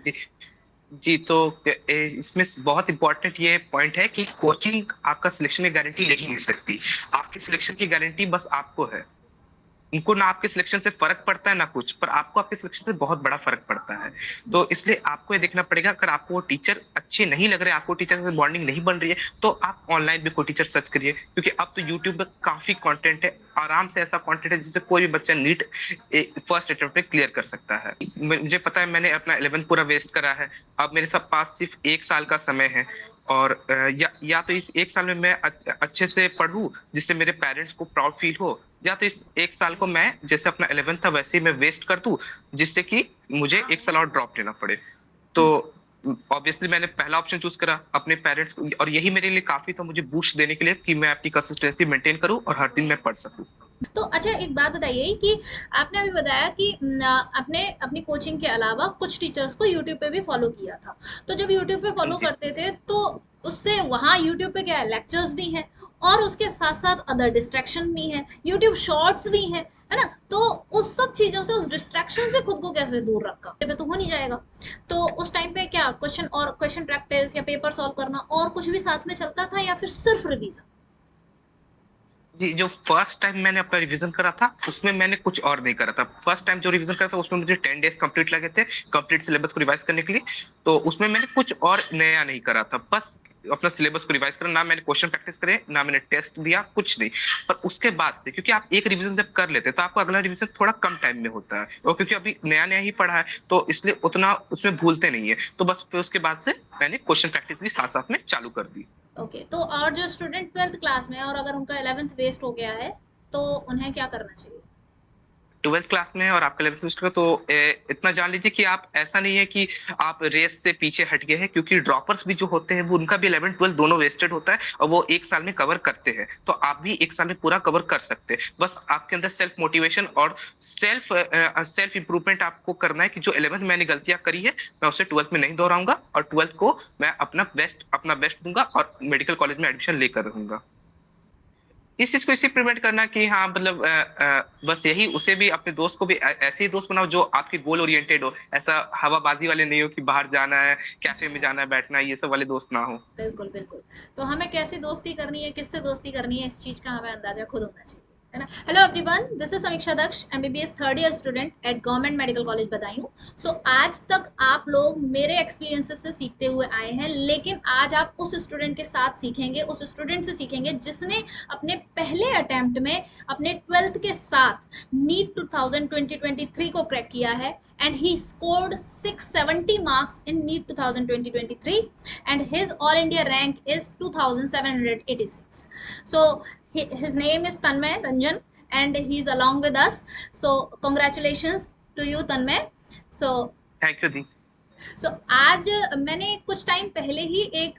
जी जी, तो इसमें बहुत इंपॉर्टेंट ये पॉइंट है कि कोचिंग आपका सिलेक्शन की गारंटी नहीं ले सकती। आपकी सिलेक्शन की गारंटी बस आपको है। उनको ना आपके सिलेक्शन से फर्क पड़ता है ना कुछ, पर आपको आपके सिलेक्शन से बहुत बड़ा फर्क पड़ता है। तो इसलिए आपको ये देखना पड़ेगा, अगर आपको वो टीचर अच्छे नहीं लग रहे, आपको टीचर से बॉन्डिंग नहीं बन रही है, तो आप ऑनलाइन भी कोई टीचर सर्च करिए, क्योंकि अब तो यूट्यूब पे काफी कंटेंट है। आराम से ऐसा कंटेंट है जिससे कोई भी बच्चा नीट फर्स्ट अटेम्प्ट पे क्लियर कर सकता है। मुझे पता है, मैंने अपना 11th पूरा वेस्ट करा है। अब मेरे सब पास सिर्फ 1 साल का समय है, और या तो इस 1 साल में मैं अच्छे से पढूं जिससे मेरे पेरेंट्स को प्राउड फील हो, या तो इस 1 साल को मैं जैसे अपना 11th था वैसे ही मैं वेस्ट कर दूं, जिससे कि मुझे 1 साल और ड्रॉप लेना पड़े। तो ऑब्वियसली मैंने पहला ऑप्शन चूज करा अपने पेरेंट्स को, और यही मेरे लिए काफी था मुझे बूस्ट देने के लिए कि मैं अपनी कंसिस्टेंसी मेंटेन करूं और हर दिन मैं पढ़ सकूं। तो अच्छा, एक बात बताइए कि आपने अभी बताया कि आपने अपनी कोचिंग के अलावा कुछ टीचर्स को यूट्यूब पे भी फॉलो किया था। तो जब यूट्यूब पे फॉलो जी करते थे तो उससे वहाँ यूट्यूब पे क्या है, लेक्चर्स भी हैं और उसके साथ साथ अदर डिस्ट्रैक्शन भी हैं, यूट्यूब शॉर्ट्स भी हैं, है ना? तो उस सब चीजों से, उस डिस्ट्रैक्शन से खुद को कैसे दूर रखा? पे तो हो नहीं जाएगा। तो उस टाइम पे क्या क्वेश्चन प्रैक्टिस या पेपर सॉल्व करना और कुछ भी साथ में चलता था, या फिर सिर्फ रिवीजन? जी, जो फर्स्ट टाइम मैंने अपना रिवीजन करा था उसमें मैंने कुछ और नहीं करा था। फर्स्ट टाइम जो रिवीजन करा था उसमें मुझे 10 डेज कंप्लीट लगे थे कंप्लीट सिलेबस को रिवाइज करने के लिए। तो उसमें मैंने कुछ और नया नहीं करा था, बस अपना सिलेबस को रिवाइज करा। ना मैंने क्वेश्चन प्रैक्टिस करे, ना मैंने टेस्ट दिया, कुछ नहीं। पर उसके बाद से, क्योंकि आप एक रिवीजन जब कर लेते हैं तो आपको अगला रिवीजन थोड़ा कम टाइम में होता है, और क्योंकि अभी नया नया ही पढ़ा है तो इसलिए उतना उसमें भूलते नहीं है। तो बस फिर उसके बाद से मैंने क्वेश्चन प्रैक्टिस भी साथ साथ में चालू कर दी। ओके, तो और जो स्टूडेंट 12th क्लास में है और अगर उनका 11th वेस्ट हो गया है, तो उन्हें क्या करना चाहिए? 12th क्लास में और आपका 11th सेमेस्टर का, तो इतना जान लीजिए कि आप, ऐसा नहीं है कि आप रेस से पीछे हट गए हैं, क्योंकि ड्रॉपर्स भी जो होते हैं वो उनका भी 11th 12th दोनों वेस्टेड होता है, और वो 1 साल में कवर करते हैं। तो आप भी 1 साल में पूरा कवर कर सकते हैं। बस आपके अंदर सेल्फ मोटिवेशन और सेल्फ इंप्रूवमेंट आपको करना है, कि जो 11th मैंने गलतियां करी है मैं उसे 12th में नहीं दोहराऊंगा, और 12th को मैं अपना बेस्ट दूंगा और मेडिकल कॉलेज में एडमिशन लेकर रहूंगा। इस चीज को इसी प्रिवेंट करना कि हाँ, मतलब बस यही, उसे भी अपने दोस्त को भी ऐसे ही दोस्त बनाओ जो आपके गोल ओरिएंटेड हो। ऐसा हवाबाजी वाले नहीं हो कि बाहर जाना है, कैफे में जाना है, बैठना है, ये सब वाले दोस्त ना हो। बिल्कुल, बिल्कुल। तो हमें कैसी दोस्ती करनी है, किससे दोस्ती करनी है, इस चीज़ का हमें अंदाज़ा खुद होना चाहिए, है ना? Hello everyone, this is Samiksha Daksh, MBBS third year student at government medical college Budaun. So आज तक आप लोग मेरे एक्सपीरियंसेस से सीखते हुए आए हैं, लेकिन आज आप उस स्टूडेंट के साथ सीखेंगे, उस स्टूडेंट से सीखेंगे जिसने अपने पहले अटेम्प्ट में अपने 12th के साथ नीट 2023 को क्रैक किया है, and he scored 670 marks in NEET 2023, and his all India rank is 2786. So his name is Tanmay Ranjan, and he's along with us. So congratulations to you, Tanmay. So thank you दी। आज मैंने कुछ time पहले ही एक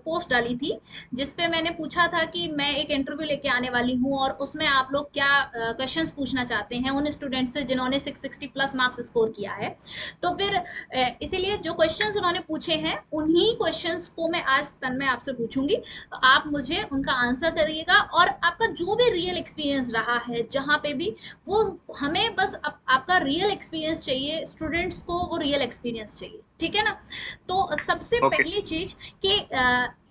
post डाली थी जिसपे मैंने पूछा था कि मैं एक इंटरव्यू लेके आने वाली हूँ और उसमें आप लोग क्या क्वेश्चंस पूछना चाहते हैं उन स्टूडेंट से जिन्होंने 660 प्लस मार्क्स स्कोर किया है। तो फिर इसीलिए जो क्वेश्चंस उन्होंने पूछे हैं उन्हीं क्वेश्चंस को मैं आज तन्मय आपसे पूछूंगी। तो आप मुझे उनका आंसर करिएगा, और आपका जो भी रियल एक्सपीरियंस रहा है जहाँ पे भी, वो हमें बस आपका रियल एक्सपीरियंस चाहिए, स्टूडेंट्स को वो रियल एक्सपीरियंस चाहिए, ठीक है ना? तो सबसे ओके। पहली चीज कि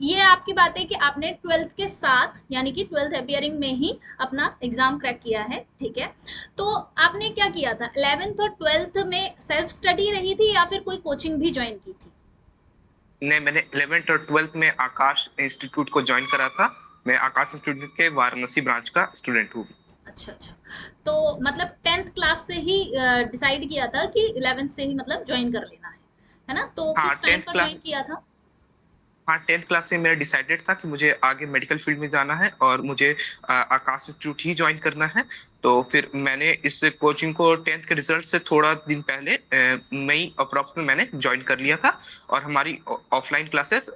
ये आपकी बात है कि आपने 12th के साथ यानी कि 12th अपियरिंग में ही अपना एग्जाम क्रैक किया है, ठीक है? तो आपने क्या किया था 11th और 12th में? सेल्फ स्टडी रही थी या फिर कोई कोचिंग भी ज्वाइन की थी? नहीं, मैंने 11th और 12th में आकाश इंस्टीट्यूट को ज्वाइन करा था। मैं आकाश इंस्टीट्यूट के वाराणसी ब्रांच का स्टूडेंट हूँ। अच्छा, अच्छा। तो मतलब 10th क्लास से ही डिसाइड किया था कि 11th से ही मतलब ज्वाइन कर लेना है ना? तो हाँ किस टाइम 10th पर क्लास ज्वाइन किया था? हाँ, 10th क्लास से मेरा डिसाइडेड था कि मुझे आगे मेडिकल फील्ड में जाना है, और मुझे आकाश इंस्टीट्यूट ही ज्वाइन करना है। तो फिर मैंने इस कोचिंग को 10th के रिजल्ट से थोड़ा दिन पहले मई अप्रॉक्स में मैंने ज्वाइन कर लिया था, और हमारी ऑफलाइन क्लासेस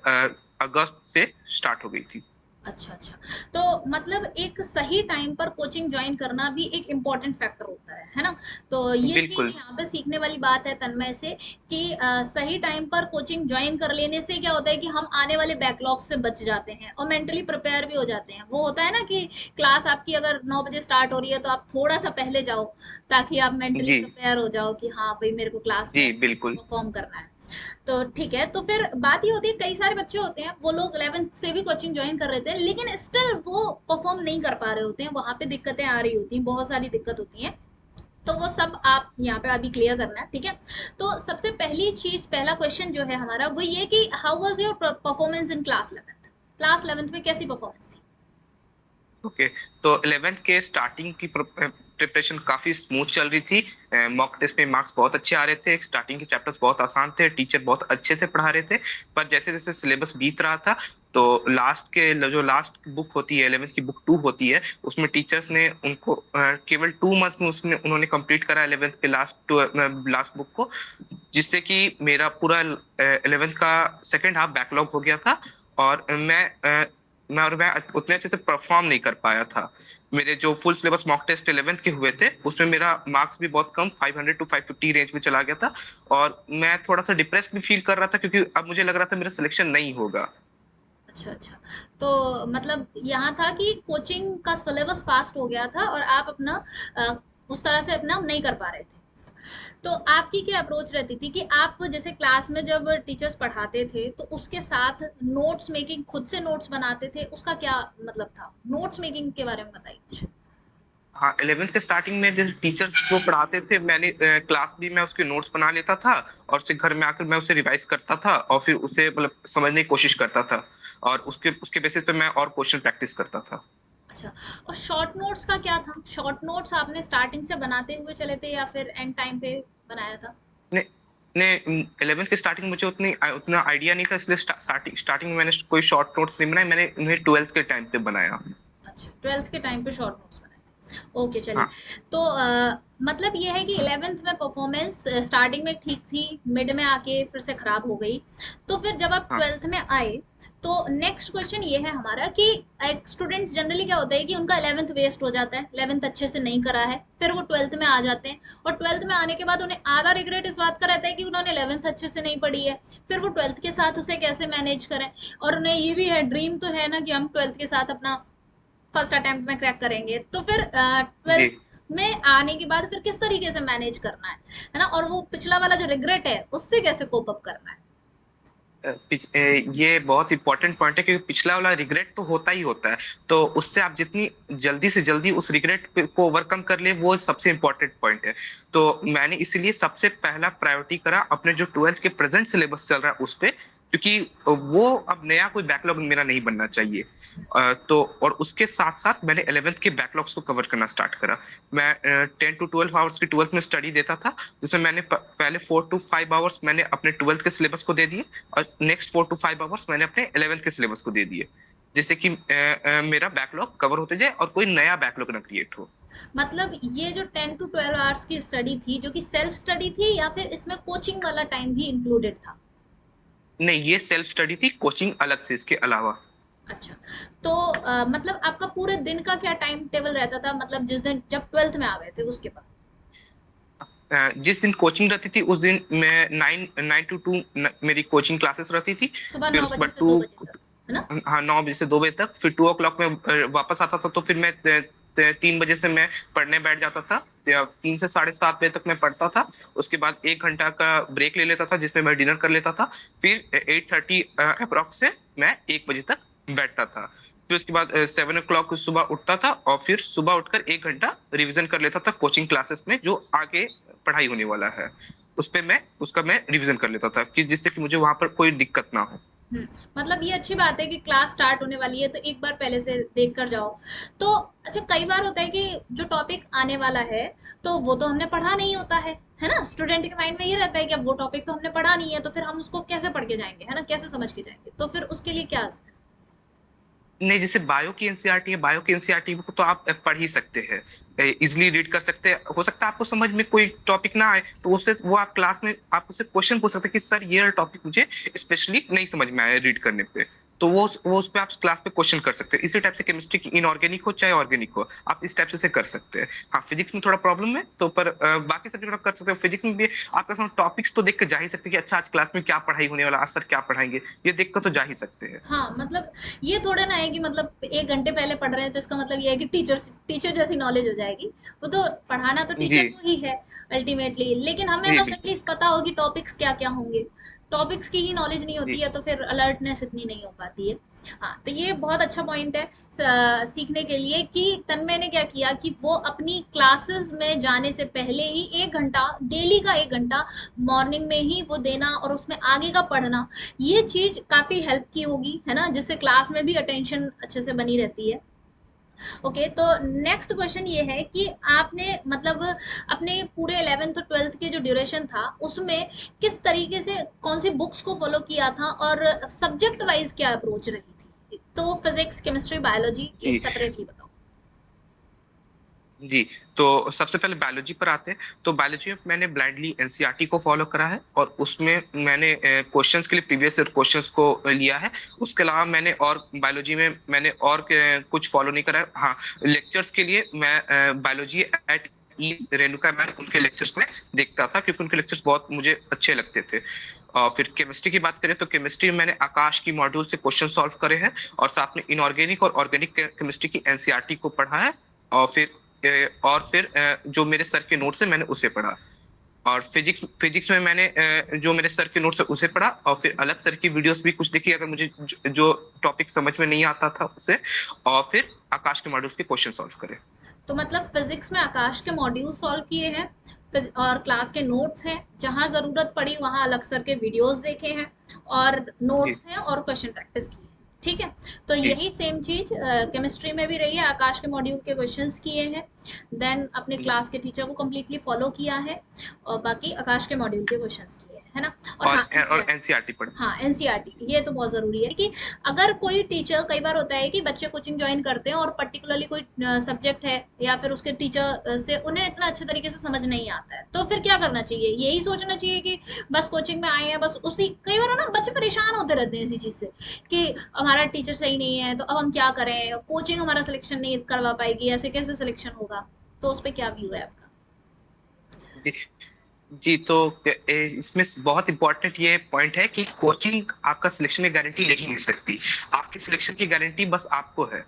अगस्त से स्टार्ट हो गई थी। अच्छा, अच्छा। तो मतलब एक सही टाइम पर कोचिंग जॉइन करना भी एक इम्पोर्टेंट फैक्टर होता है ना? तो ये चीज़ बिल्कुल। यहाँ पे सीखने वाली बात है तन्मय से कि सही टाइम पर कोचिंग जॉइन कर लेने से क्या होता है कि हम आने वाले बैकलॉग से बच जाते हैं और मेंटली प्रिपेयर भी हो जाते हैं। वो होता है ना कि क्लास आपकी अगर 9 बजे स्टार्ट हो रही है तो आप थोड़ा-सा पहले जाओ, ताकि आप मेंटली जी प्रिपेयर हो जाओ कि हाँ, भई मेरे को क्लास में जी बिल्कुल। परफॉर्म करना है। तो ठीक है, तो फिर बात ये होती है कई सारे बच्चे होते हैं वो लोग 11th से भी कोचिंग ज्वाइन कर रहे थे लेकिन स्टिल वो परफॉर्म नहीं कर पा रहे होते हैं, वहां पे दिक्कतें आ रही होती हैं, बहुत सारी दिक्कत होती है। तो वो सब आप यहाँ पे अभी क्लियर करना है, ठीक है। तो सबसे पहली चीज, पहला क्वेश्चन जो है हमारा वो ये कि how was your performance in class 11th? Class 11th में कैसी परफॉर्मेंस थी? ओके। तो 11th के स्टार्टिंग की प्रिपरेशन काफी स्मूथ चल रही थी। मॉक टेस्ट में मार्क्स बहुत अच्छे आ रहे थे, स्टार्टिंग के चैप्टर्स बहुत आसान थे, टीचर बहुत अच्छे से पढ़ा रहे थे। पर जैसे जैसे सिलेबस बीत रहा था, तो जो लास्ट बुक होती है 11th की बुक 2 होती है, उसमें टीचर्स ने उनको केवल 2 मंथ में उन्होंने कंप्लीट करा 11th के लास्ट बुक को, जिससे कि मेरा पूरा 11th का सेकेंड हाफ बैकलॉग हो गया था। और मैं उतने अच्छे से परफॉर्म नहीं कर पाया था। मेरे जो full syllabus mock test 11th के हुए थे, उसमें मेरा मार्क्स भी बहुत कम 500 टू 550 रेंज में चला गया था। और मैं थोड़ा सा डिप्रेस भी फील कर रहा था, क्योंकि अब मुझे लग रहा था मेरा सिलेक्शन नहीं होगा। अच्छा अच्छा। तो मतलब यहाँ था कि कोचिंग का सिलेबस फास्ट हो गया था और आप अपना अ, उस तरह से अपना नहीं कर पा रहे थे। तो आपकी क्या अप्रोच रहती थी कि आप जैसे क्लास में जब टीचर्स पढ़ाते थे तो उसके साथ नोट्स मेकिंग, खुद से नोट्स बनाते थे, उसका क्या मतलब था? नोट्स मेकिंग के बारे में बताइए कुछ। हाँ, 11th के स्टार्टिंग में जैसे टीचर्स को पढ़ाते थे, मैंने क्लास भी मैं उसके नोट्स बना लेता था, और फिर घर में आकर मैं उसे रिवाइज करता था, और फिर उसे मतलब समझने की कोशिश करता था, और उसके उसके बेसिस पे मैं और क्वेश्चन प्रैक्टिस करता था। अच्छा, और शॉर्ट नोट्स का क्या था? शॉर्ट नोट्स आपने स्टार्टिंग से बनाते हुए चले थे या फिर एंड टाइम पे बनाया था? ने ने 11th के स्टार्टिंग मुझे उतना आइडिया नहीं था, इसलिए स्टार्टिंग में मैंने कोई शॉर्ट नोट्स नहीं बनाए, मैंने उन्हें 12th के टाइम पे बनाया। अच्छा, 12th के टाइम पे शॉर्ट नोट्स बनाए थे। ओके चलिए। हाँ। तो मतलब ये है कि 11th में परफॉर्मेंस स्टार्टिंग में ठीक थी, मिड में आके फिर से खराब हो गई। तो फिर जब आप हाँ। 12th में आए, तो नेक्स्ट क्वेश्चन ये है हमारा कि एक स्टूडेंट जनरली क्या होता है कि उनका 11th वेस्ट हो जाता है, 11th अच्छे से नहीं करा है, फिर वो 12th में आ जाते हैं और 12th में आने के बाद उन्हें आधा रिग्रेट इस बात का रहता है कि उन्होंने 11th अच्छे से नहीं पढ़ी है, फिर वो 12th के साथ उसे कैसे मैनेज करें। और उन्हें ये भी है, ड्रीम तो है ना कि हम 12th के साथ अपना फर्स्ट अटेम्प्ट में क्रैक करेंगे, तो फिर जी। 12th में आने के बाद फिर किस तरीके से मैनेज करना है ना, और वो पिछला वाला जो रिग्रेट है उससे कैसे कोप अप करना है? ये बहुत इंपॉर्टेंट पॉइंट है, क्योंकि पिछला वाला रिग्रेट तो होता ही होता है। तो उससे आप जितनी जल्दी से जल्दी उस रिग्रेट को ओवरकम कर ले, वो सबसे इंपॉर्टेंट पॉइंट है। तो मैंने इसीलिए सबसे पहला प्रायोरिटी करा अपने जो 12th के प्रेजेंट सिलेबस चल रहा है उस पे, क्योंकि वो अब नया कोई बैकलॉग मेरा नहीं बनना चाहिए। तो और उसके साथ साथ मैंने 11th के बैकलॉग्स को कवर करना स्टार्ट करा। मैं 10 to 12 आवर्स की 12th में स्टडी देता था, जिसमें मैंने पहले 4 to 5 आवर्स मैंने अपने 12th के सिलेबस को दे दिए, और नेक्स्ट 4 to 5 आवर्स मैंने अपने 11th के सिलेबस को दे दिए, जिससे कि मेरा बैकलॉग कवर होते जाए और कोई नया बैकलॉग ना क्रिएट हो। मतलब ये जो 10 to 12 आवर्स की स्टडी थी, जो कि सेल्फ स्टडी थी या फिर इसमें कोचिंग वाला टाइम भी इंक्लूडेड था? नहीं, ये सेल्फ स्टडी थी, कोचिंग अलग से इसके अलावा। अच्छा। तो मतलब आपका पूरे दिन का क्या टाइम टेबल रहता था, मतलब जिस दिन जब 12th में आ गए थे उसके बाद? जिस दिन कोचिंग रहती थी उस दिन मैं 9 to 2 मेरी कोचिंग क्लासेस रहती थी। सुबह फिर 9 उसके बजे बाद से 2 टू, बजे तक, है ना? हाँ, 9 बजे से 2 बजे तक, फिर 2 o'clock में वापस आता था, तो फिर मैं 3 बजे से मैं पढ़ने बैठ जाता था, या 3 से 7:30 बजे तक मैं पढ़ता था। उसके बाद 1 घंटा का ब्रेक ले लेता था, जिसमें मैं डिनर कर लेता था। फिर 8:30 अप्रॉक्स से मैं 1 बजे तक बैठता था। फिर उसके बाद 7 o'clock सुबह उठता था, और फिर सुबह उठकर 1 घंटा रिवीजन कर लेता था कोचिंग क्लासेस में, जो आगे पढ़ाई होने वाला है उस पे मैं रिवीजन कर लेता था, कि जिससे कि मुझे वहां पर कोई दिक्कत ना हो। हुँ, मतलब ये अच्छी बात है कि क्लास स्टार्ट होने वाली है तो एक बार पहले से देख कर जाओ। तो अच्छा, कई बार होता है कि जो टॉपिक आने वाला है, तो वो तो हमने पढ़ा नहीं होता है ना? स्टूडेंट के माइंड में ये रहता है कि अब वो टॉपिक तो हमने पढ़ा नहीं है, तो फिर हम उसको कैसे पढ़ के जाएँगे, है ना? कैसे समझ के जाएँगे? तो फिर उसके लिए क्या? नहीं, जैसे बायो की एनसीईआरटी है, बायो की एनसीईआरटी को तो आप पढ़ ही सकते हैं, इजिली रीड कर सकते हैं। हो सकता है आपको समझ में कोई टॉपिक ना आए, तो उससे वो आप क्लास में आप उससे क्वेश्चन पूछ सकते हैं कि सर ये टॉपिक मुझे स्पेशली नहीं समझ में आया रीड करने पे। तो वो उस पे आप क्लास पे क्वेश्चन कर सकते हैं। इसी टाइप से केमिस्ट्री की इनऑर्गेनिक हो चाहे ऑर्गेनिक हो, आप इस टाइप से कर सकते हैं। हाँ, फिजिक्स में थोड़ा प्रॉब्लम है, तो पर बाकी सब्जेक्ट आप कर सकते हो। फिजिक्स में भी आपका समझ टॉपिक्स तो देख कर जा ही सकते हैं कि अच्छा आज क्लास में क्या पढ़ाई होने वाला, आज सर क्या पढ़ाएंगे, ये देख कर तो जा ही सकते हैं। हाँ, मतलब ये थोड़ा ना है कि मतलब 1 घंटे पहले पढ़ रहे हैं तो इसका मतलब ये है कि टीचर जैसी नॉलेज हो जाएगी। वो तो पढ़ाना तो जी। टीचर को ही है अल्टीमेटली, लेकिन हमें जी बस बिल्कुल। एटलीस्ट पता हो कि टॉपिक्स क्या-क्या होंगे। टॉपिक्स की ही नॉलेज नहीं होती जी है तो फिर अलर्टनेस इतनी नहीं हो पाती है। हाँ, तो ये बहुत अच्छा पॉइंट है सीखने के लिए कि तन्मय ने क्या किया कि वो अपनी क्लासेस में जाने से पहले ही 1 घंटा, डेली का 1 घंटा मॉर्निंग में ही वो देना और उसमें आगे का पढ़ना, ये चीज काफी हेल्प की होगी, है ना, जिससे क्लास में भी अटेंशन अच्छे से बनी रहती है। ओके, तो नेक्स्ट क्वेश्चन ये है कि आपने मतलब अपने पूरे 11th और 12th के जो ड्यूरेशन था उसमें किस तरीके से कौन सी बुक्स को फॉलो किया था और सब्जेक्ट वाइज क्या अप्रोच रही थी? तो फिजिक्स, केमिस्ट्री, बायोलॉजी, ये जी सेपरेटली बताओ। जी। तो सबसे पहले बायोलॉजी पर आते हैं। तो बायोलॉजी में मैंने ब्लाइंडली एनसीईआरटी को फॉलो करा है और उसमें मैंने क्वेश्चंस के लिए प्रीवियस ईयर क्वेश्चंस को लिया है। उसके अलावा मैंने और बायोलॉजी में मैंने और कुछ फॉलो नहीं करा है। हाँ, लेक्चर्स के लिए मैं बायोलॉजी एट ई रेणुका मैम उनके लेक्चर्स में देखता था, क्योंकि उनके लेक्चर्स बहुत मुझे अच्छे लगते थे। और फिर केमिस्ट्री की बात करें तो केमिस्ट्री में मैंने आकाश की मॉड्यूल से क्वेश्चन सॉल्व करे हैं और साथ में इनऑर्गेनिक और ऑर्गेनिक केमिस्ट्री की एनसीईआरटी को पढ़ा है। और फिर जो मेरे सर के नोट्स है मैंने उसे पढ़ा। और फिजिक्स फिजिक्स में मैंने जो मेरे सर के नोट्स है उसे पढ़ा और फिर अलग सर की वीडियोस भी कुछ देखी, अगर मुझे जो टॉपिक समझ में नहीं आता था उसे। और फिर आकाश के मॉड्यूल्स के क्वेश्चन सॉल्व करे। तो मतलब फिजिक्स में आकाश के मॉड्यूल सॉल्व किए हैं, और क्लास के नोट्स हैं, जहां जरूरत पड़ी वहां अलग सर के वीडियोस देखे हैं, और जी नोट्स हैं और क्वेश्चन प्रैक्टिस की है। ठीक है, तो जी यही सेम चीज केमिस्ट्री में भी रही है, आकाश के मॉड्यूल के क्वेश्चंस किए हैं, देन अपने जी। क्लास के टीचर को कम्प्लीटली फॉलो किया है, और बाकी आकाश के मॉड्यूल के क्वेश्चंस किए हैं, है ना। और हाँ, और एनसीईआरटी, एनसीईआरटी पढ़ा। हाँ एनसीईआरटी ये तो बहुत जरूरी है कि अगर कोई टीचर, कई बार होता है कि बच्चे कोचिंग ज्वाइन करते हैं और पर्टिकुलरली कोई सब्जेक्ट है या फिर उसके टीचर से उन्हें इतना अच्छे तरीके से समझ नहीं आता है, तो फिर क्या करना चाहिए? यही सोचना चाहिए कि बस कोचिंग में आए हैं, बस उसी, कई बार ना बच्चे परेशान होते रहते हैं इसी चीज से कि हमारा टीचर सही नहीं है तो अब हम क्या करें, कोचिंग हमारा सिलेक्शन नहीं करवा पाएगी, ऐसे कैसे सिलेक्शन होगा? तो उस पर क्या व्यू है आपका? जी जी। तो इसमें बहुत इंपॉर्टेंट ये पॉइंट है कि कोचिंग आपका सिलेक्शन की गारंटी ले ही नहीं सकती। आपकी सिलेक्शन की गारंटी बस आपको है।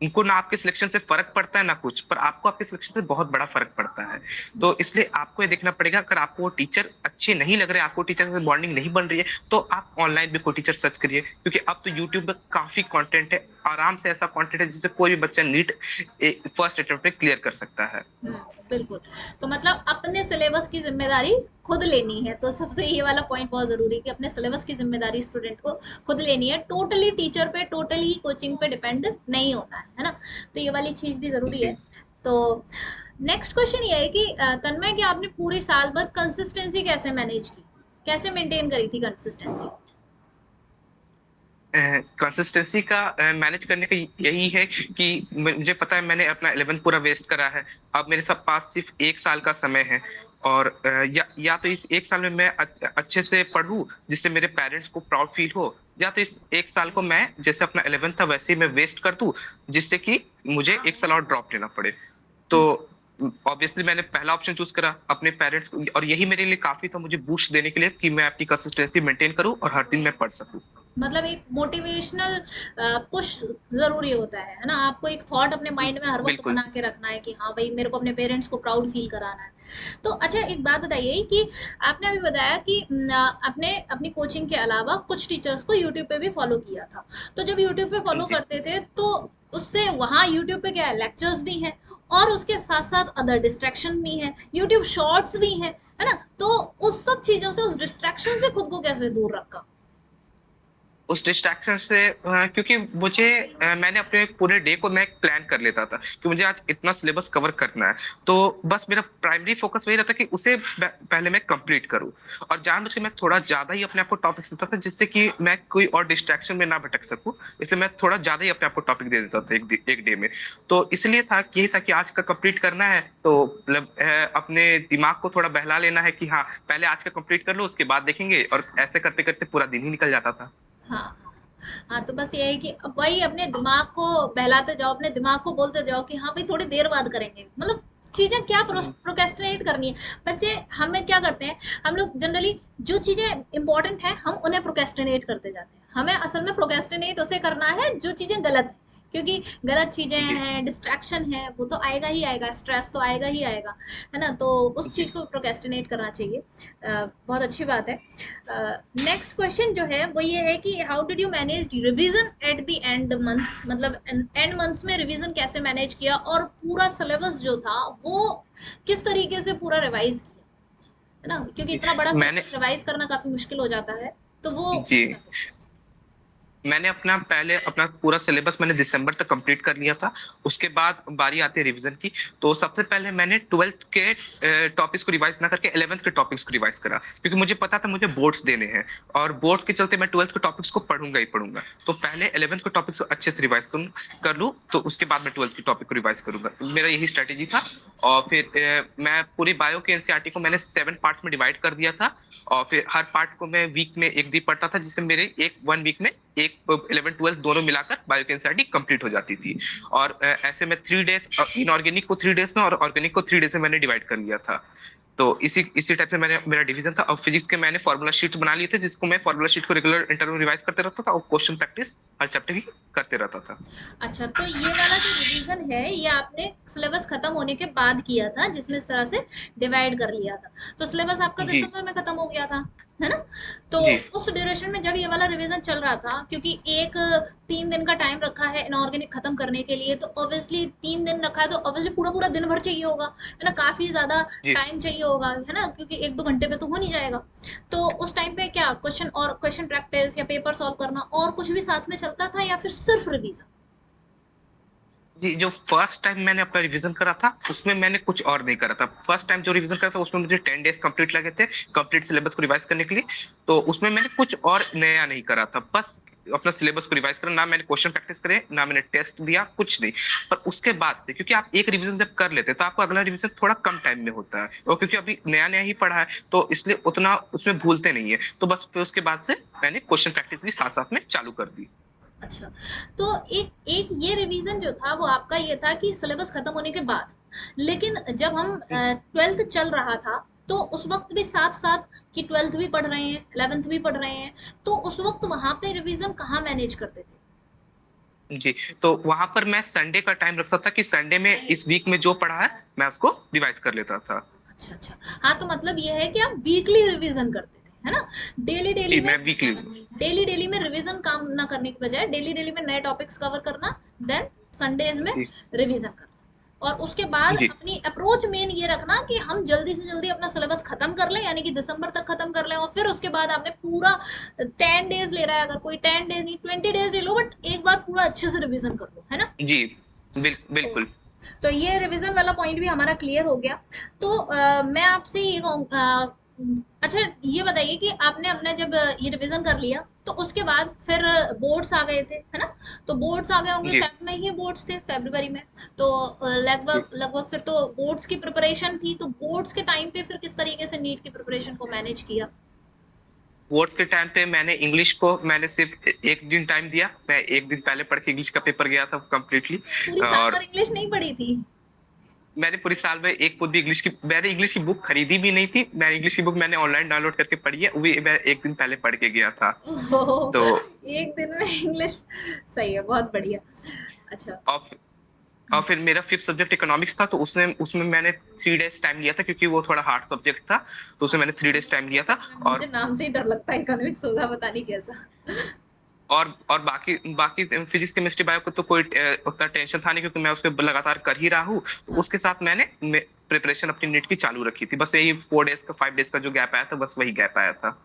उनको ना आपके सिलेक्शन से फर्क पड़ता है ना कुछ, पर आपको आपके सिलेक्शन से बहुत बड़ा फर्क पड़ता है। तो इसलिए आपको ये देखना पड़ेगा, अगर आपको वो टीचर अच्छे नहीं लग रहे, आपको टीचर से बॉन्डिंग नहीं बन रही है, तो आप ऑनलाइन भी कोई टीचर सर्च करिए, क्योंकि अब तो यूट्यूब पे काफी कंटेंट है, आराम से ऐसा कंटेंट है जिसे कोई भी बच्चा नीट फर्स्ट अटेम्प्ट में क्लियर कर सकता है। बिल्कुल। तो मतलब अपने सिलेबस की ज़िम्मेदारी खुद लेनी है, तो सबसे ये वाला पॉइंट बहुत ज़रूरी है कि अपने सिलेबस की ज़िम्मेदारी स्टूडेंट को खुद लेनी है, टोटली टीचर पे, टोटली कोचिंग पे डिपेंड नहीं होना है ना? तो ये वाली चीज़ भी ज़रूरी है। जी। तो नेक्स्ट क्वेश्चन ये है कि तन्मय, कि आपने पूरे साल भर कंसिस्टेंसी कैसे मैनेज की? कैसे मेंटेन करी थी कंसिस्टेंसी? कंसिस्टेंसी का मैनेज करने का यही है कि मुझे पता है मैंने अपना 11th पूरा वेस्ट करा है। अब मेरे सब पास सिर्फ 1 साल का समय है। और या तो इस 1 साल में मैं अच्छे से पढूं जिससे मेरे पेरेंट्स को प्राउड फील हो, या तो इस 1 साल को मैं जैसे अपना 11th था वैसे ही मैं वेस्ट कर दूं, जिससे कि मुझे 1 साल और ड्रॉप लेना पड़े। तो ऑब्वियसली मैंने पहला ऑप्शन चूज करा अपने पेरेंट्स को, और यही मेरे लिए काफी था मुझे बूस्ट देने के लिए कि मैं अपनी कंसिस्टेंसी मेंटेन करूं और हर दिन मैं पढ़ सकूं। मतलब एक मोटिवेशनल पुश जरूरी होता है ना? आपको एक थॉट अपने माइंड में हर वक्त बिल्कुल। बना के रखना है कि हाँ भाई, मेरे को अपने पेरेंट्स को प्राउड फील कराना है। तो अच्छा, एक बात बताइए कि आपने अभी बताया कि आपने अपनी कोचिंग के अलावा कुछ टीचर्स को यूट्यूब पे भी फॉलो किया था। तो जब यूट्यूब पे फॉलो जी करते थे तो उससे वहाँ यूट्यूब पे क्या है, लेक्चर्स भी हैं और उसके साथ साथ अदर डिस्ट्रैक्शन भी है, यूट्यूब शॉर्ट्स भी है ना? तो उस सब चीजों से, उस डिस्ट्रैक्शन से खुद को कैसे दूर रखा? उस डिस्ट्रैक्शन से क्योंकि मैंने अपने पूरे डे को मैं प्लान कर लेता था कि मुझे आज इतना सिलेबस कवर करना है। तो बस मेरा प्राइमरी फोकस वही रहता कि उसे पहले मैं कंप्लीट करूं। और जानबूझ के मैं थोड़ा ज्यादा ही अपने आप को टॉपिक्स देता था, जिससे कि मैं कोई और डिस्ट्रैक्शन में ना भटक सकूं। इसलिए मैं थोड़ा ज्यादा ही अपने आप को टॉपिक दे देता था एक डे में। तो इसलिए था कि यही था कि आज का कंप्लीट करना है, तो मतलब अपने दिमाग को थोड़ा बहला लेना है कि हाँ पहले आज का कंप्लीट कर लो उसके बाद देखेंगे, और ऐसे करते करते पूरा दिन ही निकल जाता था। हाँ हाँ हाँ, तो बस ये है कि अब वही अपने दिमाग को बहलाते जाओ, अपने दिमाग को बोलते जाओ कि हाँ भाई थोड़ी देर बाद करेंगे, मतलब चीजें क्या प्रोक्रेस्टिनेट करनी है। बच्चे हमें क्या करते हैं, हम लोग जनरली जो चीजें इंपॉर्टेंट है हम उन्हें प्रोक्रेस्टिनेट करते जाते हैं। हमें असल में प्रोक्रेस्टिनेट उसे करना है जो चीजें गलत है, क्योंकि गलत चीजें जी हैं, डिस्ट्रैक्शन है, वो तो आएगा ही आएगा, स्ट्रेस तो आएगा ही आएगा, है ना? तो उस जी। चीज को प्रोक्रेस्टिनेट करना चाहिए। बहुत अच्छी बात है। नेक्स्ट क्वेश्चन जो है वो ये है कि how did you manage revision at the end months, मतलब एंड मंथ्स में रिवीजन कैसे मैनेज किया, और पूरा सिलेबस जो था वो किस तरीके से पूरा रिवाइज किया, है ना? क्योंकि जी इतना बड़ा मैंने सिलेबस रिवाइज करना काफी मुश्किल हो जाता है, तो वो जी उस तरह से किया। मैंने अपना पूरा सिलेबस मैंने दिसंबर तक कंप्लीट कर लिया था। उसके बाद बारी आती है रिवीजन की। तो सबसे पहले मैंने ट्वेल्थ के टॉपिक्स को रिवाइज ना करके 11th के टॉपिक्स को रिवाइज करा, क्योंकि मुझे पता था मुझे बोर्ड्स देने हैं और बोर्ड के चलते मैं ट्वेल्थ के टॉपिक्स को पढ़ूंगा ही पढ़ूंगा। तो पहले 11th के टॉपिक्स को अच्छे से रिवाइज कर लूँ, तो उसके बाद मैं ट्वेल्थ के टॉपिक को रिवाइज करूंगा। मेरा यही स्ट्रेटेजी था। और फिर मैं पूरी बायो के एनसीईआरटी को मैंने 7 पार्ट्स में डिवाइड कर दिया था। और फिर हर पार्ट को मैं वीक में एक दिन पढ़ता था, जिससे मेरे एक 1 वीक में एक 11 12 दोनों मिलाकर बायो की एनसीईआरटी कंप्लीट हो जाती थी। और ऐसे में 3 डेज इनऑर्गेनिक को 3 डेज में और ऑर्गेनिक को 3 डेज में मैंने डिवाइड कर लिया था। तो इसी टाइप से मैंने मेरा डिवीजन था। और फिजिक्स के मैंने फॉर्मूला शीट बना लिए थे, जिसको मैं फॉर्मूला शीट को रेगुलर इंटरवल रिवाइज करते रहता था और क्वेश्चन प्रैक्टिस हर चैप्टर की करते रहता था। अच्छा, तो ये वाला जो रिवीजन है ये आपने सिलेबस खत्म होने के बाद किया था, जिसमें इस तरह से डिवाइड कर लिया था। तो सिलेबस आपका जी दिसंबर में खत्म हो गया था, है ना? तो जी उस ड्यूरेशन में जब ये वाला रिवीजन चल रहा था, क्योंकि एक 3 दिन का टाइम रखा है इनऑर्गेनिक खत्म करने के लिए, तो ऑब्वियसली 3 दिन रखा है तो ऑब्वियसली पूरा पूरा दिन भर चाहिए होगा, है ना? काफी ज्यादा जी टाइम चाहिए होगा, है ना? क्योंकि 1 2 घंटे पे तो हो नहीं जाएगा। तो उस टाइम पे क्या क्वेश्चन प्रैक्टिस या पेपर सॉल्व करना और कुछ भी साथ में चलता था, या फिर सिर्फ रिवीजन? जी। जो फर्स्ट टाइम मैंने अपना रिवीजन करा था उसमें मैंने कुछ और नहीं करा था। फर्स्ट टाइम जो रिवीजन करा था उसमें मुझे 10 डेज कंप्लीट लगे थे कंप्लीट सिलेबस को रिवाइज करने के लिए। तो उसमें मैंने कुछ और नया नहीं करा था, बस अपना सिलेबस को रिवाइज करा। ना मैंने क्वेश्चन प्रैक्टिस करे, ना मैंने टेस्ट दिया, कुछ नहीं। पर उसके बाद से, क्योंकि आप एक रिवीजन जब कर लेते हैं तो आपको अगला रिवीजन थोड़ा कम टाइम में होता है, और क्योंकि अभी नया नया ही पढ़ा है तो इसलिए उतना उसमें भूलते नहीं है। तो बस फिर उसके बाद से मैंने क्वेश्चन प्रैक्टिस भी साथ साथ में चालू कर दी। अच्छा, तो एक एक ये रिवीजन जो था वो आपका ये था कि सिलेबस खत्म होने के बाद, लेकिन जब हम ट्वेल्थ चल रहा था तो उस वक्त भी साथ साथ कि ट्वेल्थ भी पढ़ रहे हैं, 11th भी पढ़ रहे हैं, तो उस वक्त वहां पे रिवीजन कहाँ मैनेज करते थे? जी। तो वहां पर मैं संडे का टाइम रखता था कि संडे में इस वीक में जो पढ़ा है मैं उसको रिवाइज कर लेता था। अच्छा अच्छा, हाँ, तो मतलब ये है कि आप वीकली रिवीजन करते थे, है ना? डेली डेली जी में मैं वीकली। डेली डेली में रिवीजन काम ना करने की बजाय डेली डेली में नए टॉपिक्स कवर करना, देन संडेज में जी रिवीजन करना, और उसके बाद जी अपनी अप्रोच मेन ये रखना कि हम जल्दी से जल्दी अपना सिलेबस खत्म कर लें, यानी कि दिसंबर तक खत्म कर लें, और फिर उसके बाद आपने पूरा 10 डेज ले रहा है, अगर कोई 10 डेज नहीं 20 डेज ले लो, बट एक बार पूरा अच्छे से रिवीजन कर लो, है ना? जी। तो बिल्कुल। तो ये रिवीजन वाला पॉइंट भी हमारा क्लियर हो गया। तो मैं आपसे ये कहूँ, अच्छा ये बताइए कि आपने अपना जब ये रिवीजन कर लिया तो उसके बाद फिर बोर्ड्स आ गए थे, है ना? तो बोर्ड्स आ गए होंगे, जी फेब में ही बोर्ड्स थे, फरवरी में। तो जी। लगभग लगभग फिर तो बोर्ड्स की प्रिपरेशन थी, तो बोर्ड्स के टाइम पे फिर किस तरीके से नीट की प्रिपरेशन को मैनेज किया? बोर्ड्स के टाइम पे मैंने इंग्लिश को मैंने सिर्फ एक दिन टाइम दिया। मैं एक दिन पहले पढ़ के इंग्लिश का पेपर गया था कंप्लीटली। पूरी साल भर और इंग्लिश नहीं पढ़ी थी? मैंने पूरी साल में एक खुद भी इंग्लिश की बुक खरीदी भी नहीं थी। मैं इंग्लिश की बुक मैंने ऑनलाइन डाउनलोड करके पढ़ी है, वो भी मैं एक दिन पहले पढ़ के गया था। ओह, तो एक दिन में इंग्लिश! सही है, बहुत बढ़िया। अच्छा। और और फिर मेरा फिफ्थ सब्जेक्ट इकोनॉमिक्स था, तो उसमें उसमें मैंने 3 डेज टाइम लिया था, क्योंकि वो थोड़ा हार्ड सब्जेक्ट था। तो उसमें मैंने 3 डेज टाइम इकोनॉमिक्स तो लिया था। सच में मुझे और नाम से ही डर लगता है, इकोनॉमिक्स होगा पता नहीं कैसा। और बाकी बाकी फिजिक्स केमिस्ट्री बायो को तो कोई उतना टेंशन था नहीं, क्योंकि मैं उसके लगातार कर ही रहा हूँ। तो हाँ। उसके साथ मैंने प्रिपरेशन अपनी नीट की चालू रखी थी। बस यही 4 डेज का 5 डेज का जो गैप आया था, बस वही गैप आया था।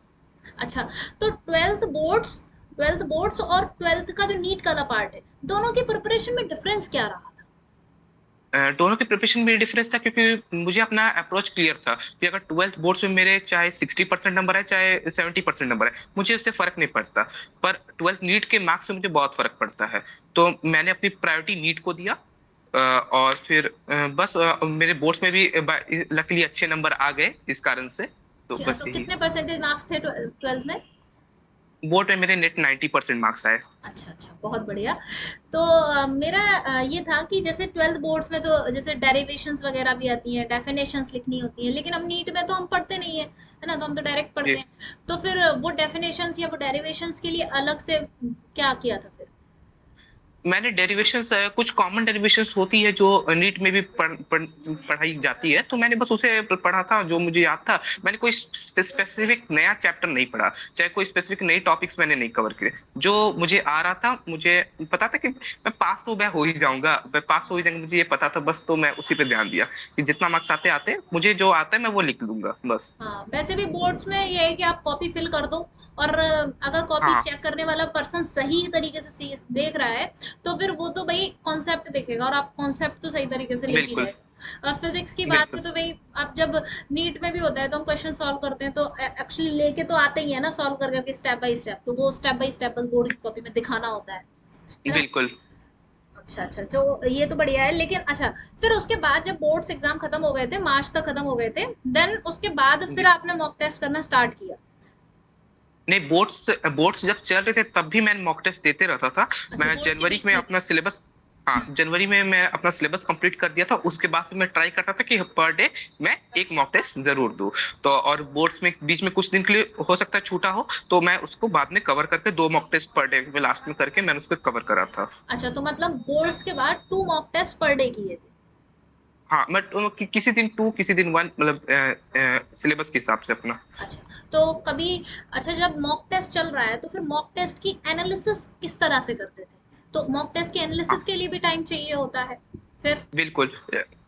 अच्छा, तो ट्वेल्थ बोर्ड्स और ट्वेल्थ का जो नीट का पार्ट है, दोनों की प्रिपरेशन में डिफरेंस क्या रहा था? दोनों की प्रिपरेशन में डिफरेंस था, क्योंकि मुझे अपना अप्रोच क्लियर था कि अगर 12th बोर्ड्स में मेरे चाहे 60% नंबर है चाहे 70% नंबर है, मुझे उससे फर्क नहीं पड़ता। पर 12th नीट के मार्क्स से मुझे बहुत फर्क पड़ता है। तो मैंने अपनी प्रायोरिटी नीट को दिया। और फिर बस मेरे बोर्ड्स में भी लकीली अच्छे नंबर आ गए इस कारण से। तो क्या, बस तो यही। कितने परसेंटेज मार्क्स थे ट्वेल्थ में? बोर्ड में मेरे नेट 90% मार्क्स आए। अच्छा अच्छा, बहुत बढ़िया। तो मेरा ये था कि जैसे ट्वेल्थ बोर्ड्स में तो जैसे डेरिवेशंस वगैरह भी आती हैं, डेफिनेशंस लिखनी होती हैं, लेकिन हम नीट में तो हम पढ़ते नहीं है, है ना? तो हम तो डायरेक्ट पढ़ते जी। हैं। तो फिर वो डेफिनेशंस या वो डेरिवेशंस के लिए अलग से क्या किया था फिर? मैंने डेरिवेशंस कुछ कॉमन डेरिवेशंस होती है जो नीट में भी पढ़ाई जाती है, तो मैंने बस उसे पढ़ा था जो मुझे याद था। मैंने कोई स्पेसिफिक नया चैप्टर नहीं पढ़ा, चाहे कोई स्पेसिफिक नए टॉपिक्स मैंने नहीं कवर किए। जो मुझे आ रहा था, मुझे पता था कि मैं पास तो मैं हो ही जाऊंगा, मैं पास हो ही जाऊंगा, मुझे ये पता था बस। तो मैं उसी पे ध्यान दिया कि जितना मार्क्स आते आते मुझे जो आता है मैं वो लिख लूंगा बस। हाँ, वैसे भी बोर्ड्स में ये है कि आप कॉपी फिल कर दो, और अगर कॉपी हाँ चेक करने वाला पर्सन सही तरीके से देख रहा है, तो फिर वो तो भाई कॉन्सेप्ट देखेगा, और आप कॉन्सेप्ट तो सही तरीके से लिख ही बिल्कुल रहे हो। और फिजिक्स की बात बिल्कुल। है तो भाई, आप जब नीट में भी होता है तो हम क्वेश्चन सॉल्व करते हैं, तो एक्चुअली लेके तो आते ही है ना सॉल्व कर करके स्टेप बाय स्टेप, तो वो स्टेप बाय स्टेप बस बोर्ड की कॉपी में दिखाना होता है ना। बिल्कुल अच्छा अच्छा, तो ये तो बढ़िया है। लेकिन अच्छा, फिर उसके बाद जब बोर्ड्स एग्जाम खत्म हो गए थे, मार्च तक खत्म हो गए थे, देन उसके बाद फिर जी। आपने मॉक टेस्ट करना स्टार्ट किया? नहीं, बोर्ड्स बोर्ड्स जब चल रहे थे तब भी मैं मॉक टेस्ट देते रहता था। अच्छा, मैं बोर्ड्स के जनवरी बीच में में भी? अपना सिलेबस, हाँ जनवरी में मैं अपना सिलेबस कंप्लीट कर दिया था। उसके बाद से मैं ट्राई करता था कि पर डे मैं एक मॉक टेस्ट जरूर दूं। तो और बोर्ड्स में बीच में कुछ दिन के लिए हो सकता है छूटा हो, तो मैं उसको बाद में कवर करके 2 मॉक टेस्ट पर डे में लास्ट में करके मैंने उसको कवर करा था। अच्छा, तो मतलब बोर्ड्स के बाद 2 मॉक टेस्ट पर डे किए थे? हाँ, बट किसी दिन 2 किसी दिन 1, मतलब सिलेबस के हिसाब से अपना। अच्छा, तो कभी, अच्छा जब मॉक टेस्ट चल रहा है तो फिर मॉक टेस्ट की एनालिसिस किस तरह से करते थे? तो मॉक टेस्ट की एनालिसिस के लिए भी टाइम चाहिए होता है फिर? बिल्कुल।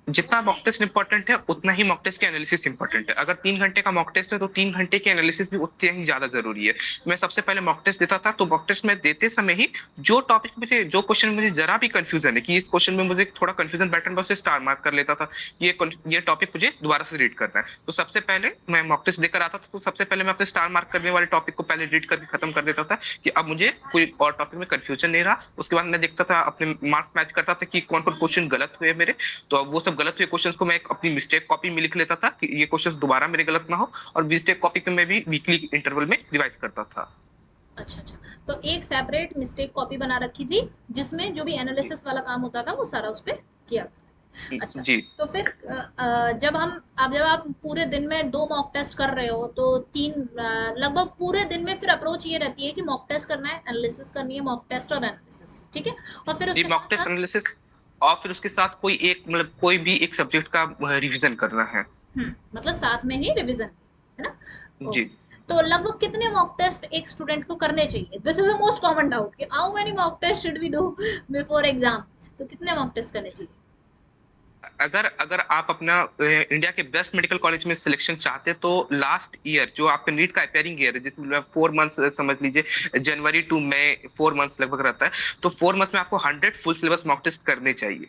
जितना मॉक टेस्ट इंपॉर्टेंट है उतना ही मॉक टेस्ट की एनालिसिस इंपॉर्टेंट है। अगर 3 घंटे का मॉक टेस्ट है तो 3 घंटे की एनालिसिस भी उतनी ही ज्यादा जरूरी है। मैं सबसे पहले मॉक टेस्ट देता था, तो मॉक टेस्ट में देते समय ही जो टॉपिक मुझे, जो क्वेश्चन मुझे जरा भी कंफ्यूजन है कि इस क्वेश्चन में मुझे थोड़ा कंफ्यूजन पैटर्न, मैं उसे स्टार मार्क कर लेता था। ये टॉपिक मुझे दोबारा से रीड करना है, तो सबसे पहले मैं मॉक टेस्ट देकर आता था, तो सबसे पहले मैं अपने स्टार मार्क करने वाले टॉपिक को पहले रीड करके खत्म कर देता था कि अब मुझे कोई और टॉपिक में कंफ्यूजन नहीं रहा। उसके बाद मैं देखता था, अपने मार्क्स मैच करता था कि कौन कौन क्वेश्चन गलत हुए मेरे। तो अब वो सब गलत हुए क्वेश्चंस को मैं एक अपनी मिस्टेक कॉपी में लिख लेता था कि ये क्वेश्चंस दोबारा मेरे गलत ना हो। और मिस्टेक कॉपी को मैं भी वीकली इंटरवल में रिवाइज करता था। अच्छा अच्छा, तो एक सेपरेट मिस्टेक कॉपी बना रखी थी, जिसमें जो भी जी एनालिसिस वाला काम होता था वो सारा उस पे किया। अच्छा, जी तो फिर जब हम, अब जब आप पूरे दिन में 2 मॉक टेस्ट कर रहे हो, तो 3 लगभग पूरे दिन में फिर अप्रोच ये रहती है कि मॉक टेस्ट करना है, एनालिसिस करनी है, मॉक टेस्ट और एनालिसिस, ठीक है? और फिर जी। उसके मॉक साथ टेस्ट साथ, एनालिसिस, और फिर उसके साथ कोई एक, मतलब कोई भी एक सब्जेक्ट का रिवीजन करना है। मतलब साथ में ही रिवीजन, है ना? जी। ओके। तो लगभग कितने मॉक टेस्ट एक स्टूडेंट को करने चाहिए? This is the most common doubt कि how many mock test should we do before exam? तो कितने मॉक टेस्ट करने चाहिए? अगर अगर आप अपना इंडिया के बेस्ट मेडिकल कॉलेज में सिलेक्शन चाहते हैं, तो लास्ट ईयर जो आपका नीट का अपेयरिंग ईयर है, जिसमें 4 मंथ्स समझ लीजिए, जनवरी टू मई 4 मंथ्स लगभग रहता है। तो 4 मंथ्स में आपको 100 फुल सिलेबस मॉक टेस्ट करने चाहिए।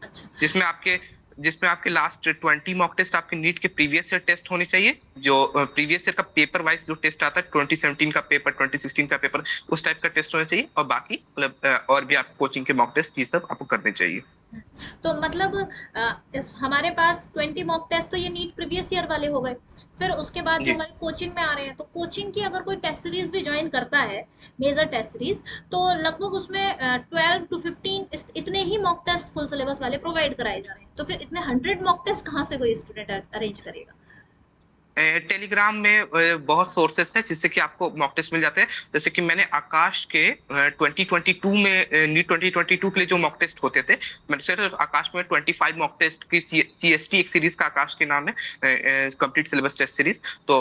अच्छा। जिसमें आपके जिसमें आपके लास्ट 20 मॉक टेस्ट आपके नीट के प्रीवियस ईयर टेस्ट होने चाहिए। जो प्रीवियस ईयर का पेपर वाइज जो टेस्ट आता है, 2017 का पेपर, 2016 का पेपर, उस टाइप का टेस्ट होना चाहिए। और बाकी मतलब और भी आप कोचिंग के मॉक टेस्ट ये सब आपको करने चाहिए। तो मतलब इस हमारे पास 20 मॉक टेस्ट तो ये नीट प्रीवियस ईयर वाले हो गए। फिर उसके बाद जो जी हमारे कोचिंग में आ रहे हैं, तो कोचिंग की अगर कोई टेस्ट सीरीज भी ज्वाइन करता है, मेजर टेस्ट सीरीज, तो लगभग उसमें 12 to 15 इतने ही मॉक टेस्ट फुल सिलेबस वाले प्रोवाइड कराए जा रहे हैं। तो फिर इतने 100 मॉक टेस्ट कहाँ से कोई स्टूडेंट अरेंज करेगा? टेलीग्राम में बहुत सोर्सेस है जिससे कि आपको मॉक टेस्ट मिल जाते हैं। जैसे कि मैंने आकाश के 2022 में, नीट 2022 के लिए जो मॉक टेस्ट होते थे, मैंने से आकाश में 25 मॉक टेस्ट की CST एक सीरीज का आकाश के नाम है, कंप्लीट सिलेबस टेस्ट सीरीज। तो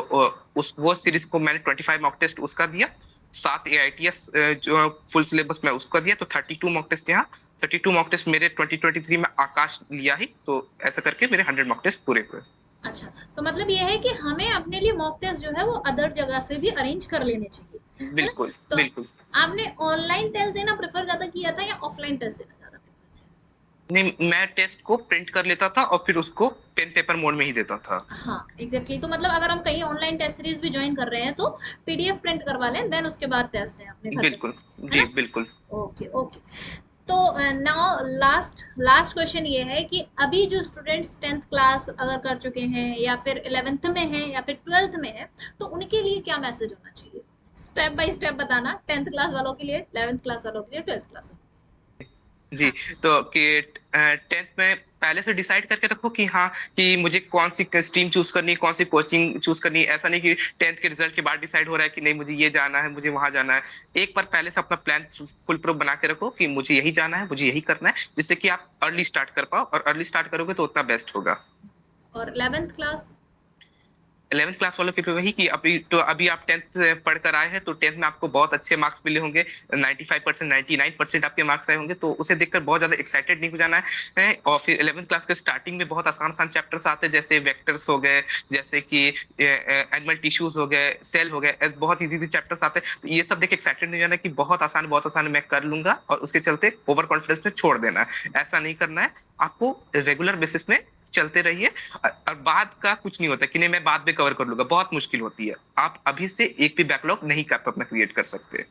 उस वो सीरीज को मैंने 25 मॉक टेस्ट उसका दिया। 7 AITS जो फुल सिलेबस में उसका दिया, तो 32 मॉक टेस्ट यहाँ। 32 मॉक टेस्ट मेरे 2023 में आकाश लिया ही, तो ऐसा करके मेरे 100 मॉक टेस्ट पूरे हुए। अच्छा, तो मतलब ये है कि हमें अपने लिए मॉक टेस्ट जो है वो अदर जगह से भी अरेंज कर लेने चाहिए, है ना? बिल्कुल तो बिल्कुल। आपने ऑनलाइन टेस्ट देना प्रेफर ज्यादा किया था या ऑफलाइन टेस्ट देना ज्यादा प्रेफर किया? नहीं, मैं टेस्ट को प्रिंट कर लेता था और फिर उसको पेन पेपर मोड में ही देता था। हाँ एग्जैक्टली, तो मतलब अगर हम कहीं ऑनलाइन टेस्ट सीरीज भी ज्वाइन कर रहे हैं तो पीडीएफ प्रिंट करवा लें, देन उसके बाद टेस्ट दें अपने घर पे, बिल्कुल। है जी ना? बिल्कुल। Okay okay. तो नाउ लास्ट लास्ट क्वेश्चन ये है कि अभी जो स्टूडेंट्स 10th क्लास अगर कर चुके हैं, या फिर 11th में है, या फिर 12th में है, तो उनके लिए क्या मैसेज होना चाहिए? स्टेप बाय स्टेप बताना, 10th क्लास वालों के लिए, 11th क्लास वालों के लिए, 12th क्लास वालों जी, हाँ। तो कि 10th में पहले से डिसाइड करके रखो कि हाँ, कि मुझे कौन सी स्ट्रीम चूज करनी है, कौन सी कोचिंग चूज करनी है। ऐसा नहीं कि 10th के रिजल्ट के बाद डिसाइड हो रहा है कि नहीं मुझे ये जाना है, मुझे वहां जाना है। एक बार पहले से अपना प्लान फुल प्रूफ बना के रखो कि मुझे यही जाना है, मुझे यही करना है, जिससे कि आप अर्ली स्टार्ट कर पाओ, और अर्ली स्टार्ट करोगे तो उतना बेस्ट होगा। और 11th क्लास? 11th क्लास वालों के लिए वही कि अभी आप 10th पढ़कर आए हैं, तो 10th में आपको बहुत अच्छे मार्क्स मिले होंगे, 95% 99% आपके मार्क्स आए होंगे, तो उसे देखकर बहुत ज्यादा एक्साइटेड नहीं हो जाना है। और फिर 11th क्लास के स्टार्टिंग में बहुत आसान आसान चैप्टर्स आते हैं, जैसे वेक्टर्स हो गए, जैसे कि एनिमल टिश्यूज हो गए, सेल हो गए, बहुत इजी इजी चैप्टर्स आते हैं। तो ये सब देख एक्साइटेड नहीं हो जाना कि बहुत आसान मैं कर लूंगा, और उसके चलते ओवर कॉन्फिडेंस में छोड़ देना है। ऐसा नहीं करना है। आपको रेगुलर बेसिस में चलते रहिए। और बाद का कुछ नहीं होता कि नहीं मैं बाद में कवर कर लूंगा, बहुत मुश्किल होती है। आप अभी से एक भी बैकलॉग नहीं कर अपना क्रिएट कर सकते।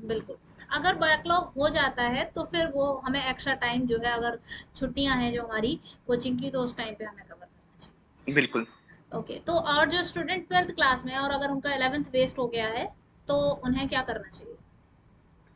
बिल्कुल। अगर बैकलॉग हो जाता है तो फिर वो हमें एक्स्ट्रा टाइम जो है, अगर छुट्टियां हैं जो हमारी कोचिंग की, तो उस टाइम पे हमें कवर करना चाहिए। बिल्कुल। ओके, तो और जो स्टूडेंट 12th क्लास में है और अगर उनका 11th वेस्ट हो गया है, तो उन्हें क्या करना चाहिए?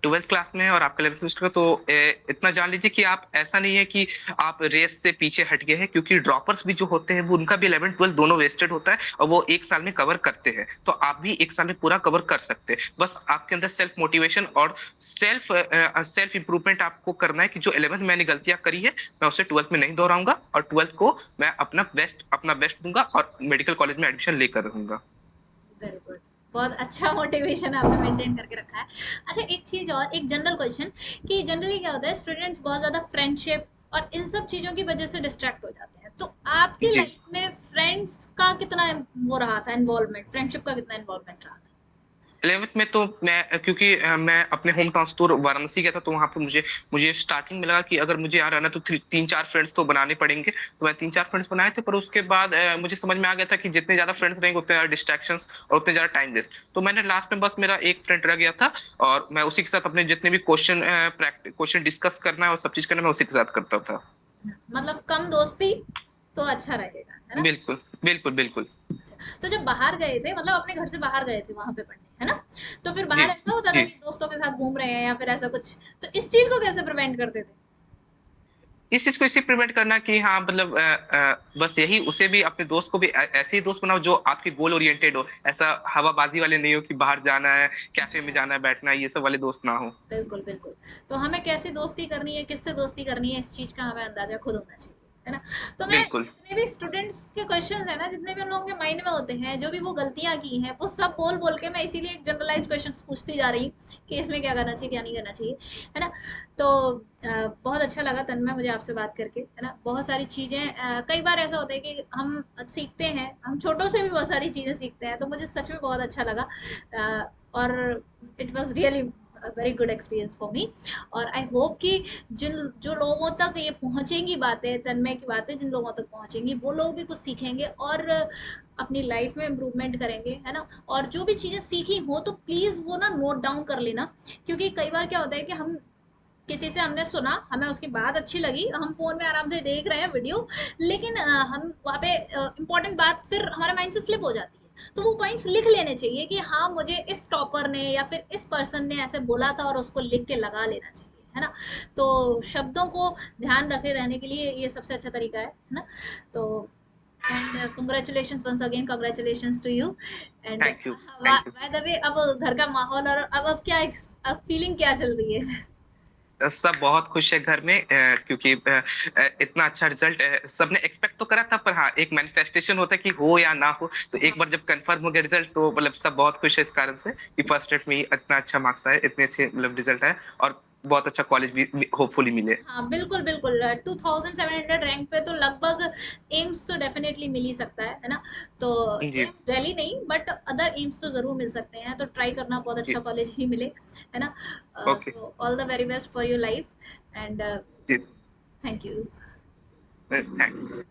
12th क्लास में है और आपका 11th सेमेस्टर का, तो इतना जान लीजिए कि आप, ऐसा नहीं है कि आप रेस से पीछे हट गए हैं, क्योंकि ड्रॉपर्स भी जो होते हैं वो उनका भी 11th 12th दोनों वेस्टेड होता है, और वो एक साल में कवर करते हैं। तो आप भी एक साल में पूरा कवर कर सकते हैं। बस आपके अंदर सेल्फ मोटिवेशन और सेल्फ इंप्रूवमेंट आपको करना है कि जो 11th मैंने गलतियां करी है, मैं उसे 12th में नहीं दोहराऊंगा, और 12th को मैं अपना बेस्ट दूंगा, और मेडिकल कॉलेज में एडमिशन लेकर रहूंगा। Very good. बहुत अच्छा मोटिवेशन आपने मेंटेन करके रखा है। अच्छा, एक चीज और, एक जनरल क्वेश्चन, कि जनरली क्या होता है, स्टूडेंट्स बहुत ज्यादा फ्रेंडशिप और इन सब चीजों की वजह से डिस्ट्रैक्ट हो जाते हैं। तो आपकी जी। लाइफ में फ्रेंड्स का कितना वो रहा था इन्वॉल्वमेंट, फ्रेंडशिप का कितना इन्वॉल्वमेंट रहा था? 11th में तो मैं, क्योंकि मैं अपने होम टाउन टूर वाराणसी गया था, तो वहां पे मुझे मुझे स्टार्टिंग में लगा कि अगर मुझे यहाँ रहना तो तीन चार फ्रेंड्स तो बनाने पड़ेंगे। तो मैं तीन चार फ्रेंड्स बनाए थे, पर उसके बाद मुझे समझ में आ गया था कि जितने ज्यादा फ्रेंड्स रहेंगे उतने ज्यादा डिस्ट्रैक्शंस और उतने ज्यादा टाइम वेस्ट। तो मैंने लास्ट में बस मेरा एक फ्रेंड रह गया था, और मैं उसी के साथ अपने जितने भी क्वेश्चन डिस्कस करना है और सब चीज करना है, मैं उसी के साथ करता था। मतलब कम दोस्ती तो अच्छा रहेगा, है ना? बिल्कुल बिल्कुल बिल्कुल। अच्छा, तो जब बाहर गए थे, मतलब अपने घर से बाहर गए थे वहां पे पढ़ने, है ना? तो फिर जी बाहर ऐसा होता था जी। कि दोस्तों के साथ घूम रहे हैं या फिर ऐसा कुछ, तो इस चीज को कैसे प्रिवेंट करते थे? इस चीज को इसी प्रिवेंट करना कि हाँ, मतलब बस यही, उसे भी, अपने दोस्त को भी ऐसे ही दोस्त बनाओ जो आपके गोल ओरिएंटेड हो। ऐसा हवाबाजी वाले नहीं हो कि बाहर जाना है, कैफे में जाना है, बैठना है, ये सब वाले दोस्त ना हो। बिल्कुल, बिल्कुल। तो हमें कैसी दोस्ती करनी है, किससे दोस्ती करनी है, इस चीज़ का हमें अंदाज़ा खुद होना चाहिए, है ना? तो मैं बिल्कुल जितने भी स्टूडेंट्स के क्वेश्चंस हैं ना, जितने भी उन लोगों के माइंड में होते हैं, जो भी वो गलतियाँ की हैं, वो सब बोल-बोल के मैं इसीलिए एक जनरलाइज़्ड क्वेश्चंस पूछती जा रही हूँ कि इसमें क्या करना चाहिए, क्या नहीं करना चाहिए, है ना? तो बहुत अच्छा लगा तन्मय मुझे आपसे बात करके, है ना? बहुत सारी चीज़ें, कई बार ऐसा होता है कि हम सीखते हैं, हम छोटों से भी बहुत सारी चीज़ें सीखते हैं, तो मुझे सच में बहुत अच्छा लगा। और it was really very good experience for me. और आई होप कि जिन जो लोगों तक ये पहुंचेंगी बातें, तन्मय की बातें जिन लोगों तक पहुंचेंगी, वो लोग भी कुछ सीखेंगे और अपनी लाइफ में इम्प्रूवमेंट करेंगे, है ना? और जो भी चीज़ें सीखी हो तो प्लीज़ वो ना नोट डाउन कर लेना, क्योंकि कई बार क्या होता है कि हम किसी से हमने सुना, हमें उसकी बात अच्छी लगी, हम फोन में आराम से देख रहे हैं वीडियो, लेकिन हम वहाँ पे इम्पोर्टेंट बात फिर हमारे माइंड से स्लिप हो जाती है। तो वो पॉइंट्स लिख लेने चाहिए कि हाँ, मुझे इस टॉपर ने या फिर इस पर्सन ने ऐसे बोला था, और उसको लिख के लगा लेना चाहिए, है ना? तो शब्दों को ध्यान रखे रहने के लिए ये सबसे अच्छा तरीका है ना? तो and congratulations once again, congratulations to you. And thank you thank you. By the way, अब घर का माहौल और अब क्या, अब फीलिंग क्या चल रही है? सब बहुत खुश है घर में, क्योंकि इतना अच्छा रिजल्ट सबने एक्सपेक्ट तो करा था, पर हाँ, एक मैनिफेस्टेशन होता है कि हो या ना हो। तो एक बार जब कंफर्म हो गया रिजल्ट, तो मतलब सब बहुत खुश है इस कारण से कि फर्स्ट अटेम्प्ट में ही इतना अच्छा मार्क्स आए, इतने अच्छे मतलब रिजल्ट आए, और बहुत अच्छा कॉलेज भी होपफुली मिले। हाँ, बिल्कुल, बिल्कुल। 2700 रैंक पे तो लगभग एम्स तो डेफिनेटली मिल ही सकता है ना? तो जी एम्स दिल्ली नहीं, बट अदर एम्स तो ज़रूर मिल सकते हैं, तो ट्राई करना, बहुत अच्छा जी। कॉलेज ही मिले, है ना? Okay. So all the very best for your life and जी। Thank you. थैंक